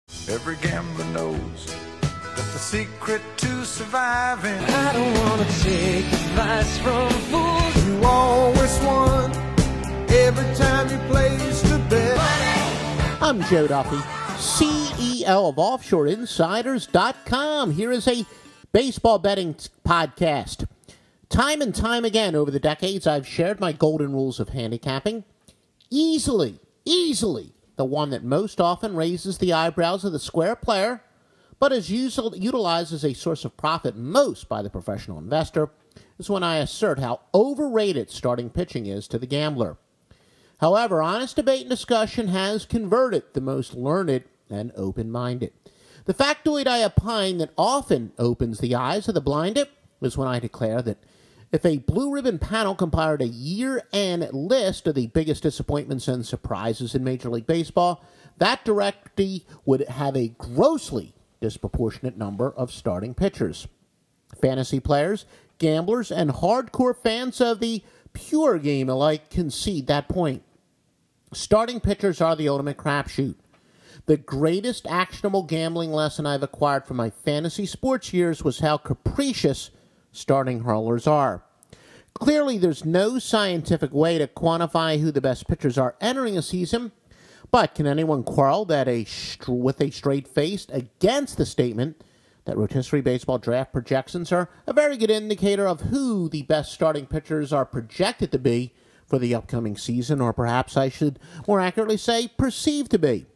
Every gambler knows that the secret to surviving. I don't want to take advice from fools. You always won every time you placed a bet. I'm Joe Duffy, CEO of OffshoreInsiders.com. Here is a baseball betting podcast. Time and time again over the decades, I've shared my golden rules of handicapping. Easily, the one that most often raises the eyebrows of the square player, but is utilized as a source of profit most by the professional investor, is when I assert how overrated starting pitching is to the gambler. However, honest debate and discussion has converted the most learned and open-minded. The factoid I opine that often opens the eyes of the blinded is when I declare that if a blue ribbon panel compiled a year-end list of the biggest disappointments and surprises in Major League Baseball, that directly would have a grossly disproportionate number of starting pitchers. Fantasy players, gamblers, and hardcore fans of the pure game alike concede that point. Starting pitchers are the ultimate crapshoot. The greatest actionable gambling lesson I've acquired from my fantasy sports years was how capricious starting hurlers are. Clearly, there's no scientific way to quantify who the best pitchers are entering a season, but can anyone quarrel that with a straight face against the statement that rotisserie baseball draft projections are a very good indicator of who the best starting pitchers are projected to be for the upcoming season, or perhaps I should more accurately say perceived to be?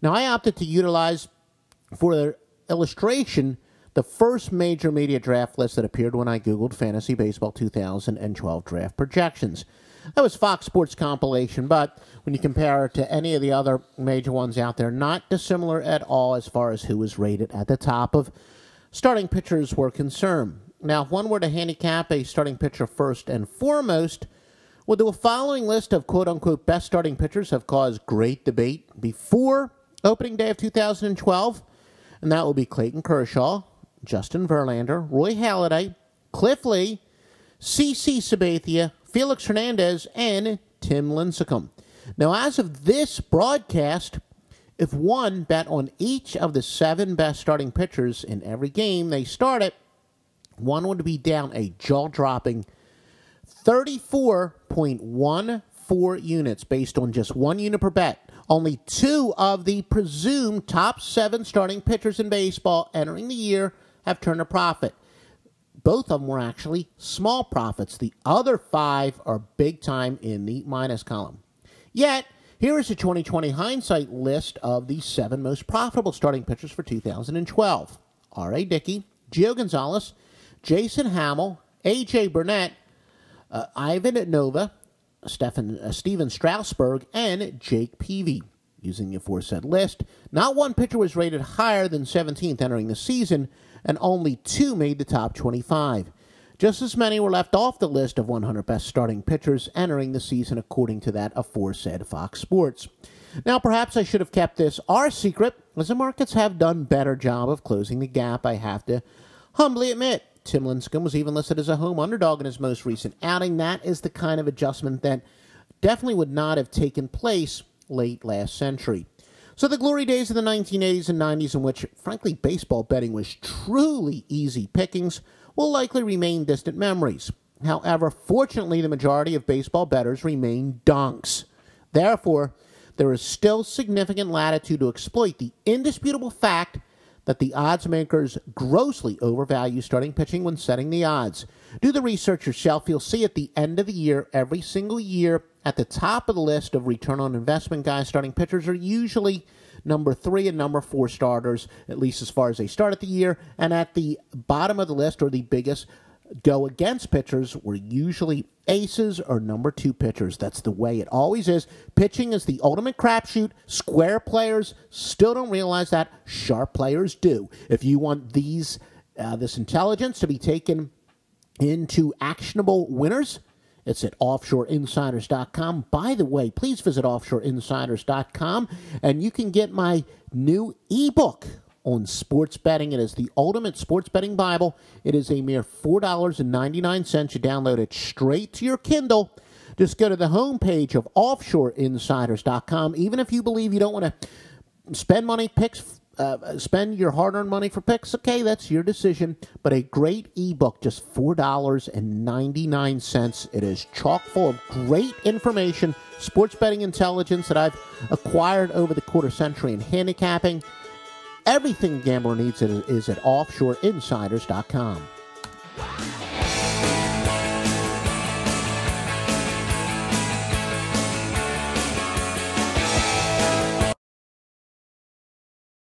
Now, I opted to utilize for the illustration the first major media draft list that appeared when I Googled Fantasy Baseball 2012 draft projections. That was Fox Sports compilation, but when you compare it to any of the other major ones out there, not dissimilar at all as far as who was rated at the top of starting pitchers were concerned. Now, if one were to handicap a starting pitcher first and foremost, well, the following list of quote-unquote best starting pitchers have caused great debate before opening day of 2012, and that will be Clayton Kershaw, Justin Verlander, Roy Halladay, Cliff Lee, CC Sabathia, Felix Hernandez, and Tim Lincecum. Now, as of this broadcast, if one bet on each of the 7 best starting pitchers in every game they started, one would be down a jaw-dropping 34.14 units based on just 1 unit per bet. Only 2 of the presumed top 7 starting pitchers in baseball entering the year have turned a profit. Both of them were actually small profits. The other 5 are big time in the minus column. Yet, here is a 2020 hindsight list of the 7 most profitable starting pitchers for 2012. R.A. Dickey, Gio Gonzalez, Jason Hammel, A.J. Burnett, Ivan Nova, Steven Strasburg, and Jake Peavy. Using the aforesaid list, not one pitcher was rated higher than 17th entering the season, and only 2 made the top 25. Just as many were left off the list of 100 best starting pitchers entering the season, according to that aforesaid Fox Sports. Now, perhaps I should have kept this our secret, as the markets have done better job of closing the gap, I have to humbly admit. Tim Lincecum was even listed as a home underdog in his most recent outing. That is the kind of adjustment that definitely would not have taken place late last century. So the glory days of the 1980s and 90s, in which, frankly, baseball betting was truly easy pickings, will likely remain distant memories. However, fortunately, the majority of baseball bettors remain dunks. Therefore, there is still significant latitude to exploit the indisputable fact that the odds makers grossly overvalue starting pitching when setting the odds. Do the research yourself. You'll see at the end of the year, every single year, at the top of the list of return on investment guys, starting pitchers are usually number 3 and number 4 starters, at least as far as they start at the year. And at the bottom of the list, or the biggest go-against pitchers, were usually aces or number 2 pitchers. That's the way it always is. Pitching is the ultimate crapshoot. Square players still don't realize that. Sharp players do. If you want this intelligence to be taken into actionable winners, it's at offshoreinsiders.com. By the way, please visit offshoreinsiders.com, and you can get my new ebook on sports betting. It is the ultimate sports betting Bible. It is a mere $4.99. You download it straight to your Kindle. Just go to the homepage of offshoreinsiders.com. Even if you believe you don't want to spend money, picks, spend your hard-earned money for picks, okay, that's your decision. But a great ebook, just $4.99. It is chock full of great information, sports betting intelligence that I've acquired over the quarter century in handicapping. Everything a gambler needs is at offshoreinsiders.com.